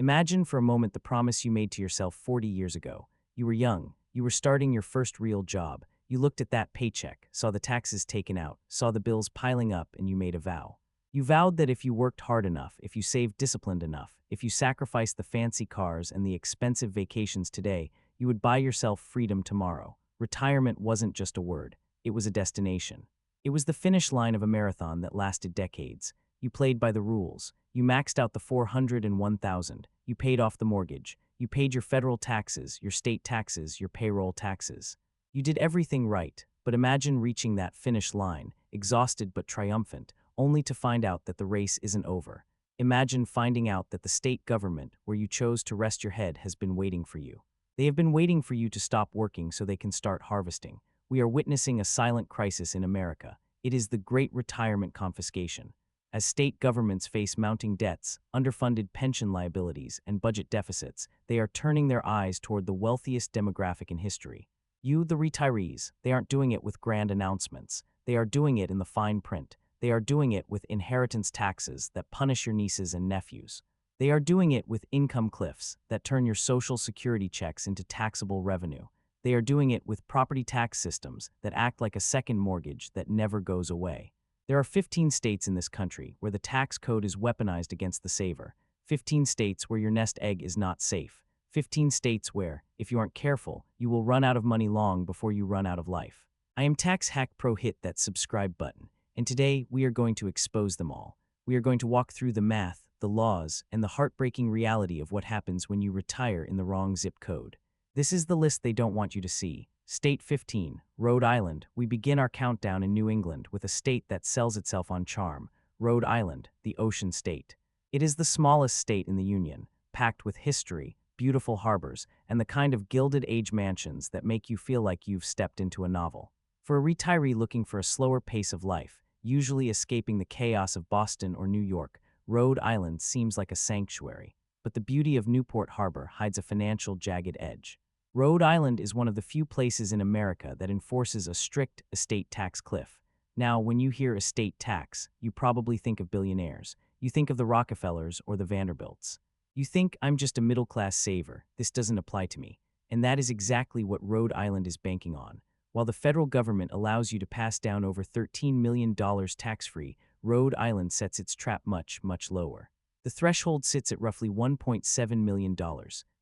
Imagine for a moment the promise you made to yourself 40 years ago. You were young, you were starting your first real job. You looked at that paycheck, saw the taxes taken out, saw the bills piling up, and you made a vow. You vowed that if you worked hard enough, if you saved disciplined enough, if you sacrificed the fancy cars and the expensive vacations today, you would buy yourself freedom tomorrow. Retirement wasn't just a word, it was a destination. It was the finish line of a marathon that lasted decades. You played by the rules. You maxed out the 401,000. You paid off the mortgage. You paid your federal taxes, your state taxes, your payroll taxes. You did everything right, but imagine reaching that finish line, exhausted but triumphant, only to find out that the race isn't over. Imagine finding out that the state government, where you chose to rest your head, has been waiting for you. They have been waiting for you to stop working so they can start harvesting. We are witnessing a silent crisis in America. It is the Great Retirement Confiscation. As state governments face mounting debts, underfunded pension liabilities, and budget deficits, they are turning their eyes toward the wealthiest demographic in history. You, the retirees, they aren't doing it with grand announcements. They are doing it in the fine print. They are doing it with inheritance taxes that punish your nieces and nephews. They are doing it with income cliffs that turn your Social Security checks into taxable revenue. They are doing it with property tax systems that act like a second mortgage that never goes away. There are 15 states in this country where the tax code is weaponized against the saver. 15 states where your nest egg is not safe. 15 states where, if you aren't careful, you will run out of money long before you run out of life. I am Tax Hack Pro. Hit that subscribe button, and today we are going to expose them all. We are going to walk through the math, the laws, and the heartbreaking reality of what happens when you retire in the wrong zip code. This is the list they don't want you to see. State 15, Rhode Island. We begin our countdown in New England with a state that sells itself on charm. Rhode Island, the ocean state. It is the smallest state in the Union, packed with history, beautiful harbors, and the kind of Gilded Age mansions that make you feel like you've stepped into a novel. For a retiree looking for a slower pace of life, usually escaping the chaos of Boston or New York, Rhode Island seems like a sanctuary. But the beauty of Newport Harbor hides a financial jagged edge. Rhode Island is one of the few places in America that enforces a strict estate tax cliff. Now, when you hear estate tax, you probably think of billionaires. You think of the Rockefellers or the Vanderbilts. You think, I'm just a middle-class saver, this doesn't apply to me. And that is exactly what Rhode Island is banking on. While the federal government allows you to pass down over $13 million tax-free, Rhode Island sets its trap much, much lower. The threshold sits at roughly $1.7 million.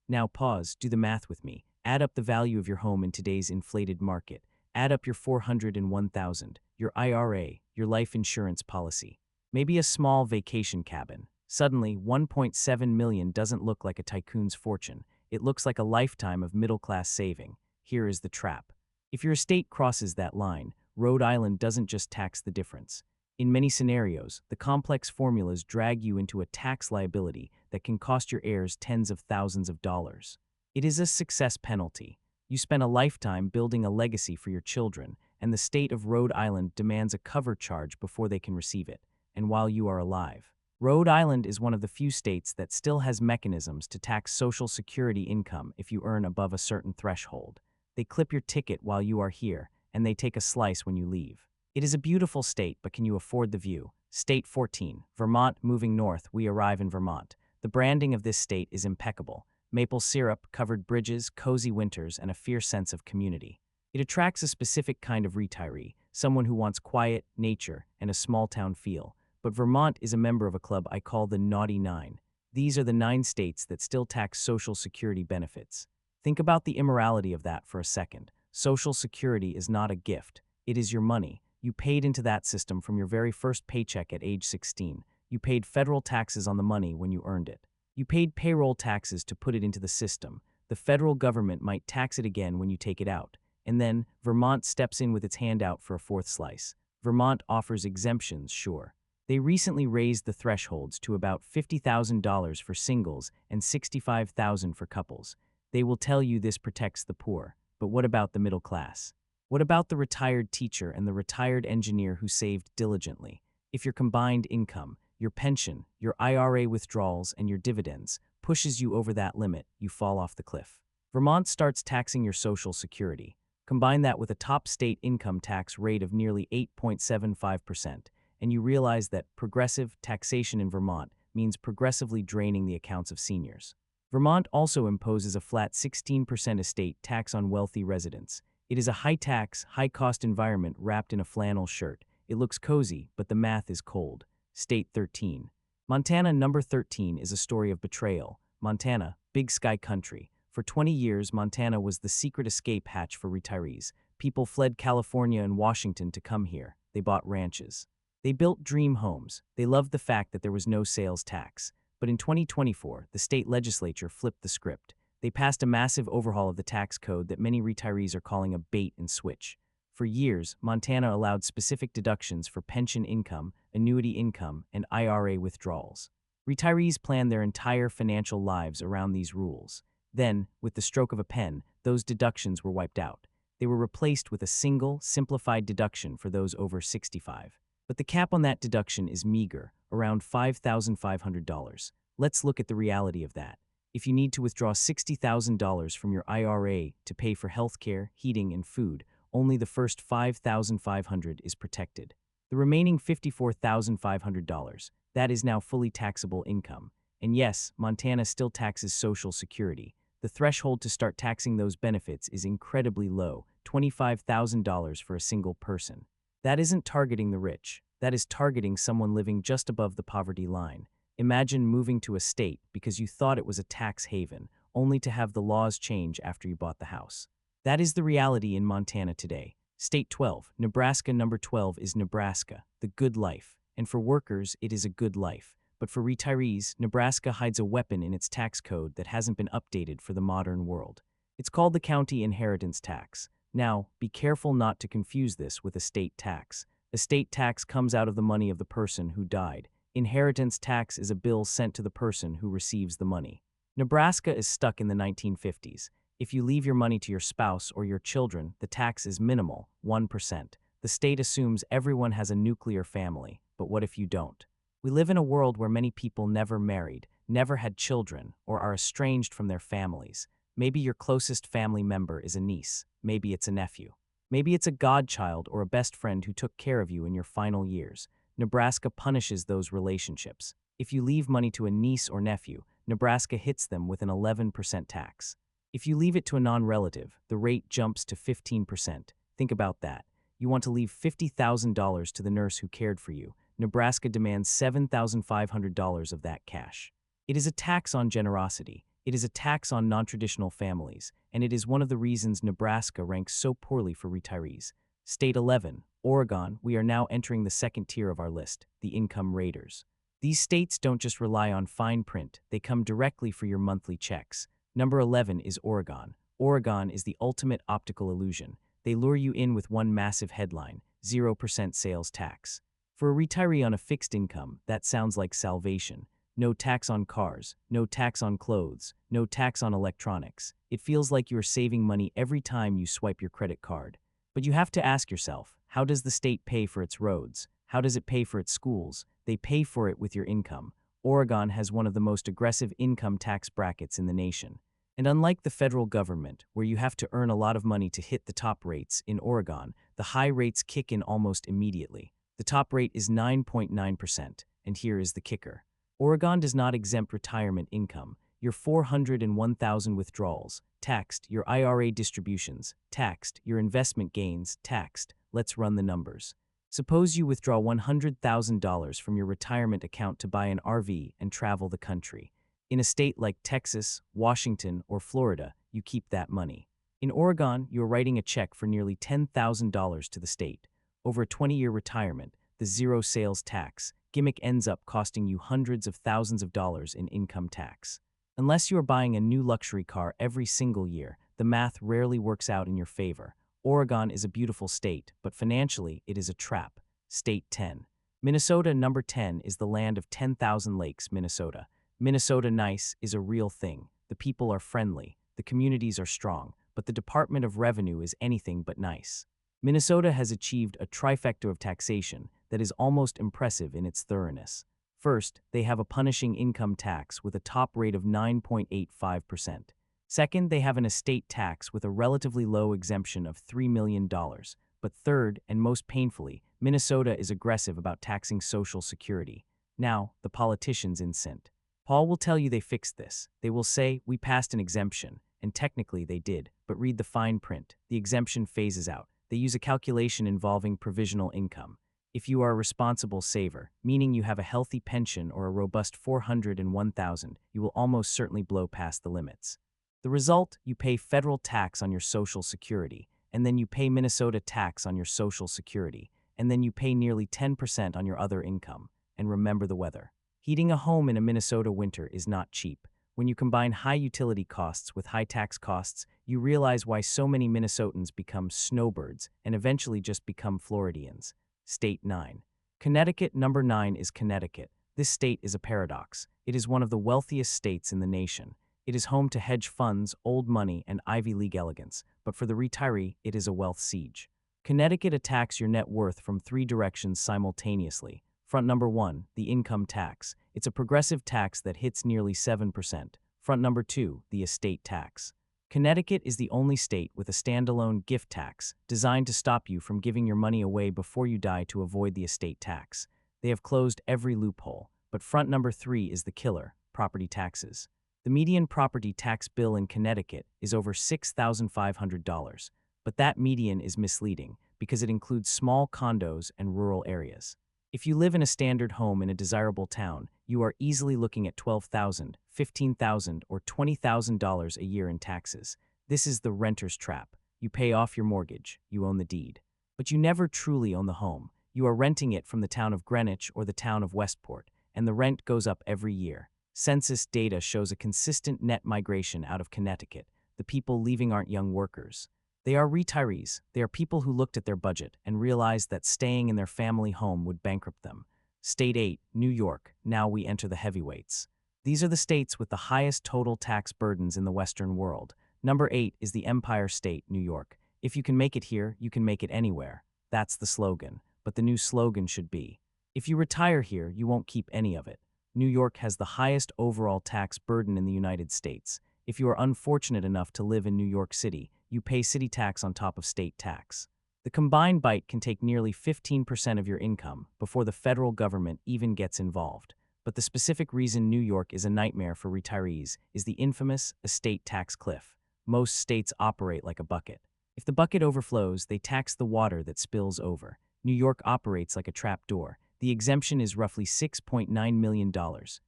Now pause, do the math with me. Add up the value of your home in today's inflated market. Add up your 401,000, your IRA, your life insurance policy. Maybe a small vacation cabin. Suddenly, $1.7 million doesn't look like a tycoon's fortune. It looks like a lifetime of middle-class saving. Here is the trap. If your estate crosses that line, Rhode Island doesn't just tax the difference. In many scenarios, the complex formulas drag you into a tax liability that can cost your heirs tens of thousands of dollars. It is a success penalty. You spend a lifetime building a legacy for your children, and the state of Rhode Island demands a cover charge before they can receive it, and while you are alive. Rhode Island is one of the few states that still has mechanisms to tax Social Security income if you earn above a certain threshold. They clip your ticket while you are here, and they take a slice when you leave. It is a beautiful state, but can you afford the view? State 14, Vermont. Moving north, we arrive in Vermont. The branding of this state is impeccable. Maple syrup, covered bridges, cozy winters, and a fierce sense of community. It attracts a specific kind of retiree, someone who wants quiet, nature, and a small-town feel. But Vermont is a member of a club I call the Naughty Nine. These are the 9 states that still tax Social Security benefits. Think about the immorality of that for a second. Social Security is not a gift. It is your money. You paid into that system from your very first paycheck at age 16. You paid federal taxes on the money when you earned it. You paid payroll taxes to put it into the system. The federal government might tax it again when you take it out. And then, Vermont steps in with its hand out for a fourth slice. Vermont offers exemptions, sure. They recently raised the thresholds to about $50,000 for singles and $65,000 for couples. They will tell you this protects the poor. But what about the middle class? What about the retired teacher and the retired engineer who saved diligently? If your combined income, your pension, your IRA withdrawals, and your dividends pushes you over that limit, you fall off the cliff. Vermont starts taxing your Social Security. Combine that with a top state income tax rate of nearly 8.75%, and you realize that progressive taxation in Vermont means progressively draining the accounts of seniors. Vermont also imposes a flat 16% estate tax on wealthy residents. It is a high-tax, high-cost environment wrapped in a flannel shirt. It looks cozy, but the math is cold. State 13. Montana number 13 is a story of betrayal. Montana, big sky country. For 20 years, Montana was the secret escape hatch for retirees. People fled California and Washington to come here. They bought ranches. They built dream homes. They loved the fact that there was no sales tax. But in 2024, the state legislature flipped the script. They passed a massive overhaul of the tax code that many retirees are calling a bait and switch. For years, Montana allowed specific deductions for pension income, annuity income, and IRA withdrawals. Retirees planned their entire financial lives around these rules. Then, with the stroke of a pen, those deductions were wiped out. They were replaced with a single, simplified deduction for those over 65. But the cap on that deduction is meager, around $5,500. Let's look at the reality of that. If you need to withdraw $60,000 from your IRA to pay for healthcare, heating, and food, only the first $5,500 is protected. The remaining $54,500, that is now fully taxable income. And yes, Montana still taxes Social Security. The threshold to start taxing those benefits is incredibly low, $25,000 for a single person. That isn't targeting the rich. That is targeting someone living just above the poverty line. Imagine moving to a state because you thought it was a tax haven, only to have the laws change after you bought the house. That is the reality in Montana today. State 12, Nebraska number 12 is Nebraska, the good life. And for workers, it is a good life. But for retirees, Nebraska hides a weapon in its tax code that hasn't been updated for the modern world. It's called the county inheritance tax. Now, be careful not to confuse this with estate tax. Estate tax comes out of the money of the person who died. Inheritance tax is a bill sent to the person who receives the money. Nebraska is stuck in the 1950s. If you leave your money to your spouse or your children, the tax is minimal, 1%. The state assumes everyone has a nuclear family, but what if you don't? We live in a world where many people never married, never had children, or are estranged from their families. Maybe your closest family member is a niece. Maybe it's a nephew. Maybe it's a godchild or a best friend who took care of you in your final years. Nebraska punishes those relationships. If you leave money to a niece or nephew, Nebraska hits them with an 11% tax. If you leave it to a non-relative, the rate jumps to 15%. Think about that. You want to leave $50,000 to the nurse who cared for you. Nebraska demands $7,500 of that cash. It is a tax on generosity. It is a tax on non-traditional families, and it is one of the reasons Nebraska ranks so poorly for retirees. State 11, Oregon, we are now entering the second tier of our list, the income raiders. These states don't just rely on fine print, they come directly for your monthly checks. Number 11 is Oregon. Oregon is the ultimate optical illusion. They lure you in with one massive headline, 0% sales tax. For a retiree on a fixed income, that sounds like salvation. No tax on cars, no tax on clothes, no tax on electronics. It feels like you're saving money every time you swipe your credit card. But you have to ask yourself, how does the state pay for its roads? How does it pay for its schools? They pay for it with your income. Oregon has one of the most aggressive income tax brackets in the nation. And unlike the federal government, where you have to earn a lot of money to hit the top rates, in Oregon, the high rates kick in almost immediately. The top rate is 9.9%, and here is the kicker. Oregon does not exempt retirement income. Your $401,000 withdrawals, taxed. Your IRA distributions, taxed. Your investment gains, taxed. Let's run the numbers. Suppose you withdraw $100,000 from your retirement account to buy an RV and travel the country. In a state like Texas, Washington, or Florida, you keep that money. In Oregon, you're writing a check for nearly $10,000 to the state. Over a 20-year retirement, the zero sales tax gimmick ends up costing you hundreds of thousands of dollars in income tax. Unless you are buying a new luxury car every single year, the math rarely works out in your favor. Oregon is a beautiful state, but financially, it is a trap. State 10. Minnesota number 10 is the land of 10,000 lakes, Minnesota. Minnesota nice is a real thing. The people are friendly, the communities are strong, but the Department of Revenue is anything but nice. Minnesota has achieved a trifecta of taxation that is almost impressive in its thoroughness. First, they have a punishing income tax with a top rate of 9.85%. Second, they have an estate tax with a relatively low exemption of $3 million. But third, and most painfully, Minnesota is aggressive about taxing Social Security. Now, the politicians insist. Paul will tell you they fixed this. They will say, we passed an exemption, and technically they did, but read the fine print. The exemption phases out. They use a calculation involving provisional income. If you are a responsible saver, meaning you have a healthy pension or a robust 401,000, you will almost certainly blow past the limits. The result, you pay federal tax on your Social Security, and then you pay Minnesota tax on your Social Security, and then you pay nearly 10% on your other income. And remember the weather. Heating a home in a Minnesota winter is not cheap. When you combine high utility costs with high tax costs, you realize why so many Minnesotans become snowbirds and eventually just become Floridians. State 9. Connecticut. Number 9 is Connecticut. This state is a paradox. It is one of the wealthiest states in the nation. It is home to hedge funds, old money, and Ivy League elegance, but for the retiree, it is a wealth siege. Connecticut attacks your net worth from 3 directions simultaneously. Front number 1, the income tax. It's a progressive tax that hits nearly 7%. Front number 2, the estate tax. Connecticut is the only state with a standalone gift tax designed to stop you from giving your money away before you die to avoid the estate tax. They have closed every loophole, but front number 3 is the killer, property taxes. The median property tax bill in Connecticut is over $6,500, but that median is misleading because it includes small condos and rural areas. If you live in a standard home in a desirable town, you are easily looking at $12,000, $15,000, or $20,000 a year in taxes. This is the renter's trap. You pay off your mortgage, you own the deed. But you never truly own the home. You are renting it from the town of Greenwich or the town of Westport, and the rent goes up every year. Census data shows a consistent net migration out of Connecticut. The people leaving aren't young workers. They are retirees. They are people who looked at their budget and realized that staying in their family home would bankrupt them. State 8, New York. Now we enter the heavyweights. These are the states with the highest total tax burdens in the Western world. Number 8 is the Empire State, New York. If you can make it here, you can make it anywhere. That's the slogan. But the new slogan should be, if you retire here, you won't keep any of it. New York has the highest overall tax burden in the United States. If you are unfortunate enough to live in New York City, you pay city tax on top of state tax. The combined bite can take nearly 15% of your income before the federal government even gets involved. But the specific reason New York is a nightmare for retirees is the infamous estate tax cliff. Most states operate like a bucket. If the bucket overflows, they tax the water that spills over. New York operates like a trap door. The exemption is roughly $6.9 million.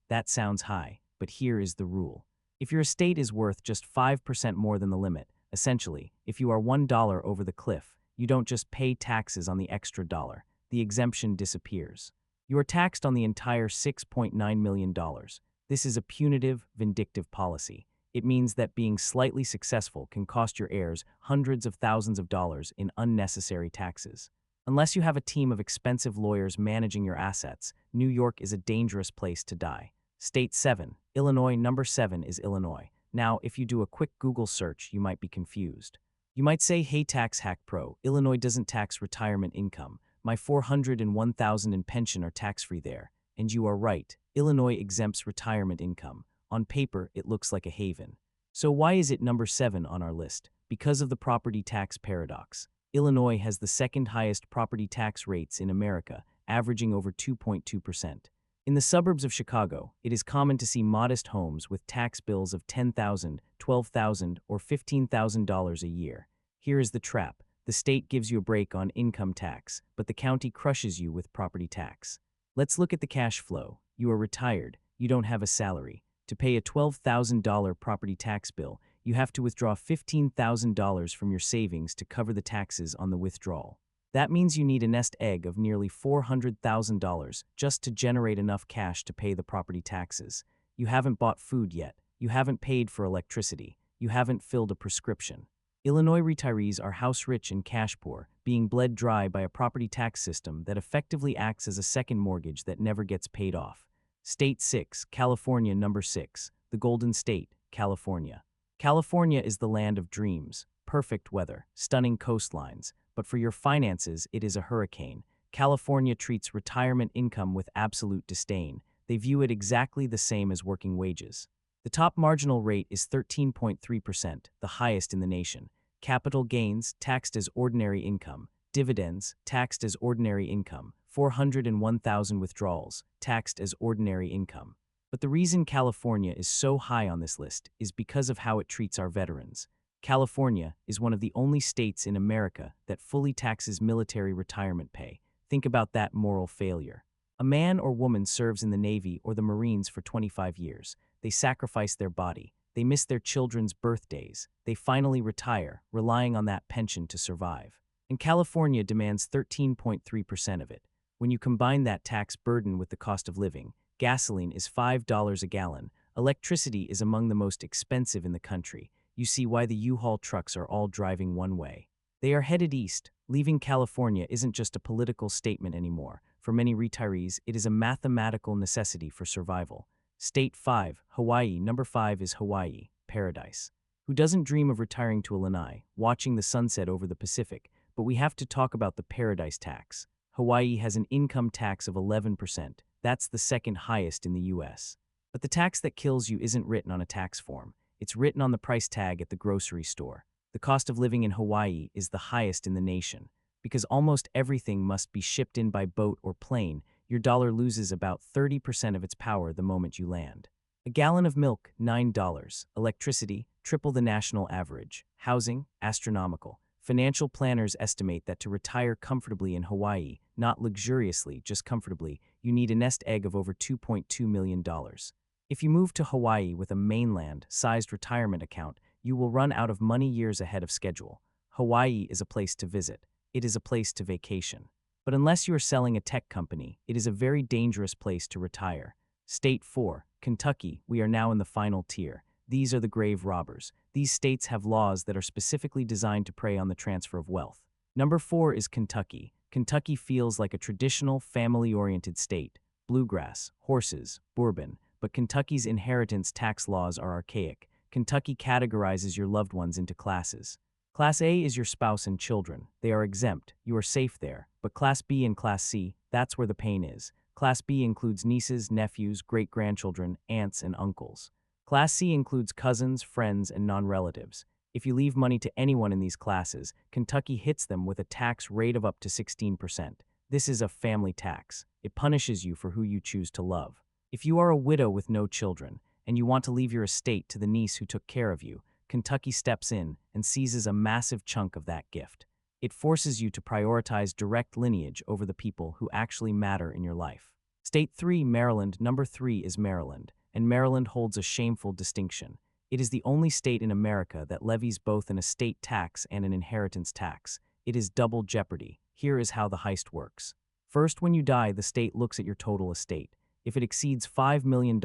That sounds high, but here is the rule. If your estate is worth just 5% more than the limit, essentially, if you are $1 over the cliff, you don't just pay taxes on the extra dollar. The exemption disappears. You are taxed on the entire $6.9 million. This is a punitive, vindictive policy. It means that being slightly successful can cost your heirs hundreds of thousands of dollars in unnecessary taxes. Unless you have a team of expensive lawyers managing your assets, New York is a dangerous place to die. State 7, Illinois. Number 7 is Illinois. Now, if you do a quick Google search, you might be confused. You might say, hey Tax Hack Pro, Illinois doesn't tax retirement income. My $401,000 in pension are tax-free there. And you are right, Illinois exempts retirement income. On paper, it looks like a haven. So why is it number 7 on our list? Because of the property tax paradox. Illinois has the second highest property tax rates in America, averaging over 2.2%. In the suburbs of Chicago, it is common to see modest homes with tax bills of $10,000, $12,000, or $15,000 a year. Here is the trap. The state gives you a break on income tax, but the county crushes you with property tax. Let's look at the cash flow. You are retired. You don't have a salary. To pay a $12,000 property tax bill, you have to withdraw $15,000 from your savings to cover the taxes on the withdrawal. That means you need a nest egg of nearly $400,000 just to generate enough cash to pay the property taxes. You haven't bought food yet. You haven't paid for electricity. You haven't filled a prescription. Illinois retirees are house rich and cash poor, being bled dry by a property tax system that effectively acts as a second mortgage that never gets paid off. State 6, California. Number 6, the Golden State, California. California is the land of dreams, perfect weather, stunning coastlines, but for your finances, it is a hurricane. California treats retirement income with absolute disdain. They view it exactly the same as working wages. The top marginal rate is 13.3%, the highest in the nation. Capital gains, taxed as ordinary income. Dividends, taxed as ordinary income. 401,000 withdrawals, taxed as ordinary income. But the reason California is so high on this list is because of how it treats our veterans. California is one of the only states in America that fully taxes military retirement pay. Think about that moral failure. A man or woman serves in the Navy or the Marines for 25 years. They sacrifice their body. They miss their children's birthdays. They finally retire, relying on that pension to survive. And California demands 13.3% of it. When you combine that tax burden with the cost of living, gasoline is $5 a gallon. Electricity is among the most expensive in the country. You see why the U-Haul trucks are all driving one way. They are headed east. Leaving California isn't just a political statement anymore. For many retirees, it is a mathematical necessity for survival. State 5, Hawaii. Number 5 is Hawaii, paradise. Who doesn't dream of retiring to a lanai, watching the sunset over the Pacific? But we have to talk about the paradise tax. Hawaii has an income tax of 11%. That's the second highest in the U.S. But the tax that kills you isn't written on a tax form. It's written on the price tag at the grocery store. The cost of living in Hawaii is the highest in the nation. Because almost everything must be shipped in by boat or plane, your dollar loses about 30% of its power the moment you land. A gallon of milk, $9. Electricity, triple the national average. Housing, astronomical. Financial planners estimate that to retire comfortably in Hawaii, not luxuriously, just comfortably, you need a nest egg of over $2.2 million. If you move to Hawaii with a mainland-sized retirement account, you will run out of money years ahead of schedule. Hawaii is a place to visit. It is a place to vacation. But unless you are selling a tech company, it is a very dangerous place to retire. State 4, Kentucky. We are now in the final tier. These are the grave robbers. These states have laws that are specifically designed to prey on the transfer of wealth. Number 4 is Kentucky. Kentucky feels like a traditional, family-oriented state. Bluegrass, horses, bourbon. But Kentucky's inheritance tax laws are archaic. Kentucky categorizes your loved ones into classes. Class A is your spouse and children. They are exempt. You are safe there. But Class B and Class C, that's where the pain is. Class B includes nieces, nephews, great-grandchildren, aunts, and uncles. Class C includes cousins, friends, and non-relatives. If you leave money to anyone in these classes, Kentucky hits them with a tax rate of up to 16%. This is a family tax. It punishes you for who you choose to love. If you are a widow with no children, and you want to leave your estate to the niece who took care of you, Kentucky steps in and seizes a massive chunk of that gift. It forces you to prioritize direct lineage over the people who actually matter in your life. State 3, Maryland. Number 3 is Maryland, and Maryland holds a shameful distinction. It is the only state in America that levies both an estate tax and an inheritance tax. It is double jeopardy. Here is how the heist works. First, when you die, the state looks at your total estate. If it exceeds $5 million,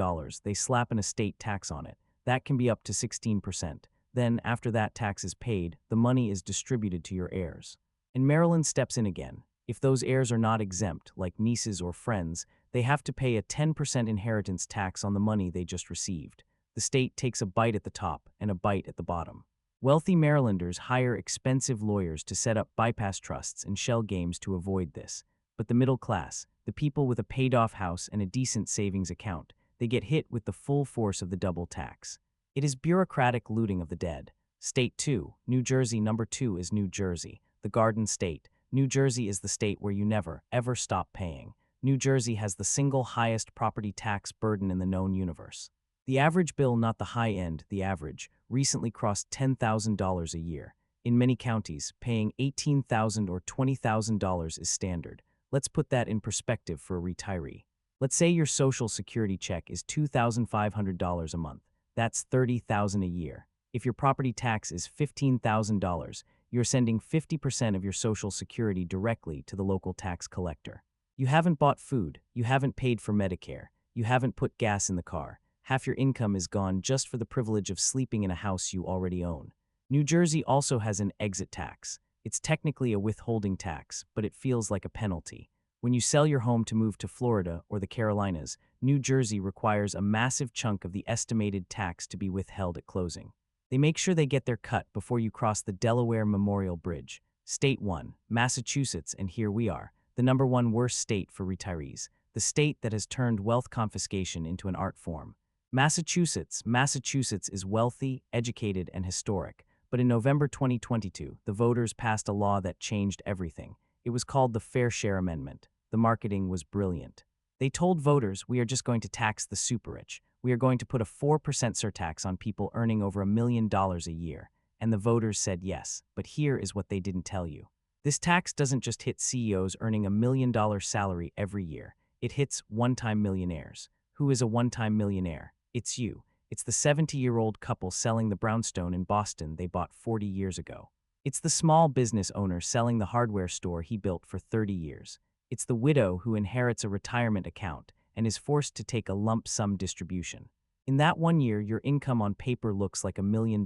they slap an estate tax on it. That can be up to 16%. Then, after that tax is paid, the money is distributed to your heirs. And Maryland steps in again. If those heirs are not exempt, like nieces or friends, they have to pay a 10% inheritance tax on the money they just received. The state takes a bite at the top and a bite at the bottom. Wealthy Marylanders hire expensive lawyers to set up bypass trusts and shell games to avoid this. But the middle class, the people with a paid-off house and a decent savings account, they get hit with the full force of the double tax. It is bureaucratic looting of the dead. State 2, New Jersey. Number 2 is New Jersey, the Garden State. New Jersey is the state where you never, ever stop paying. New Jersey has the single highest property tax burden in the known universe. The average bill, not the high end, the average, recently crossed $10,000 a year. In many counties, paying $18,000 or $20,000 is standard. Let's put that in perspective for a retiree. Let's say your Social Security check is $2,500 a month. That's $30,000 a year. If your property tax is $15,000, you're sending 50% of your Social Security directly to the local tax collector. You haven't bought food, you haven't paid for Medicare, you haven't put gas in the car. Half your income is gone just for the privilege of sleeping in a house you already own. New Jersey also has an exit tax. It's technically a withholding tax, but it feels like a penalty. When you sell your home to move to Florida or the Carolinas, New Jersey requires a massive chunk of the estimated tax to be withheld at closing. They make sure they get their cut before you cross the Delaware Memorial Bridge. State 1, Massachusetts, and here we are, the number 1 worst state for retirees, the state that has turned wealth confiscation into an art form. Massachusetts is wealthy, educated, and historic, but in November 2022, the voters passed a law that changed everything. It was called the Fair Share Amendment. The The marketing was brilliant. They told voters, we are just going to tax the super rich. We are going to put a 4% surtax on people earning over $1 million a year. And the voters said yes. But here is what they didn't tell you. This tax doesn't just hit CEOs earning $1 million salary every year. It hits one-time millionaires. Who is a one-time millionaire? It's you. It's the 70-year-old couple selling the brownstone in Boston they bought 40 years ago. It's the small business owner selling the hardware store he built for 30 years. It's the widow who inherits a retirement account and is forced to take a lump sum distribution. In that 1 year, your income on paper looks like $1 million.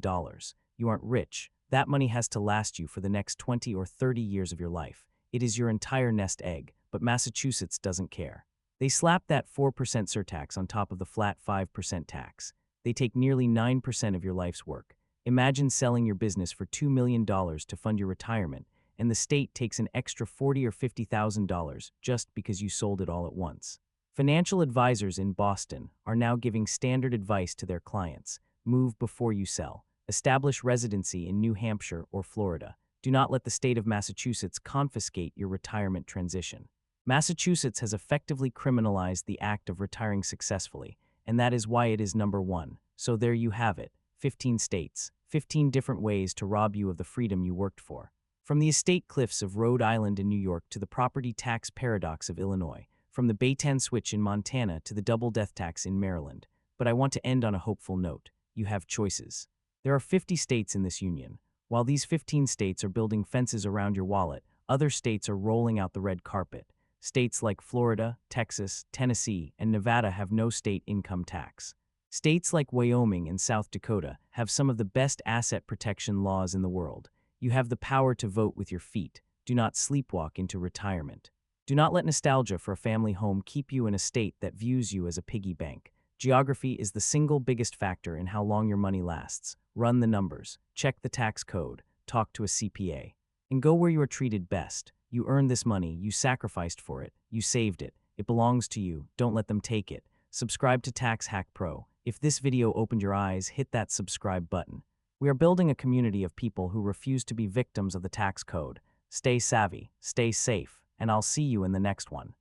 You aren't rich. That money has to last you for the next 20 or 30 years of your life. It is your entire nest egg, but Massachusetts doesn't care. They slap that 4% surtax on top of the flat 5% tax. They take nearly 9% of your life's work. Imagine selling your business for $2 million to fund your retirement, and the state takes an extra $40,000 or $50,000 just because you sold it all at once. Financial advisors in Boston are now giving standard advice to their clients. Move before you sell. Establish residency in New Hampshire or Florida. Do not let the state of Massachusetts confiscate your retirement transition. Massachusetts has effectively criminalized the act of retiring successfully, and that is why it is number 1. So there you have it. 15 states, 15 different ways to rob you of the freedom you worked for. From the estate cliffs of Rhode Island and New York to the property tax paradox of Illinois, from the Baytown switch in Montana to the double death tax in Maryland. But I want to end on a hopeful note. You have choices. There are 50 states in this union. While these 15 states are building fences around your wallet, other states are rolling out the red carpet. States like Florida, Texas, Tennessee, and Nevada have no state income tax. States like Wyoming and South Dakota have some of the best asset protection laws in the world. You have the power to vote with your feet. Do not sleepwalk into retirement. Do not let nostalgia for a family home keep you in a state that views you as a piggy bank. Geography is the single biggest factor in how long your money lasts. Run the numbers, check the tax code, talk to a CPA, and go where you are treated best. You earned this money, you sacrificed for it, you saved it. It belongs to you. Don't let them take it. Subscribe to Tax Hack Pro. If this video opened your eyes, hit that subscribe button. We are building a community of people who refuse to be victims of the tax code. Stay savvy, stay safe, and I'll see you in the next one.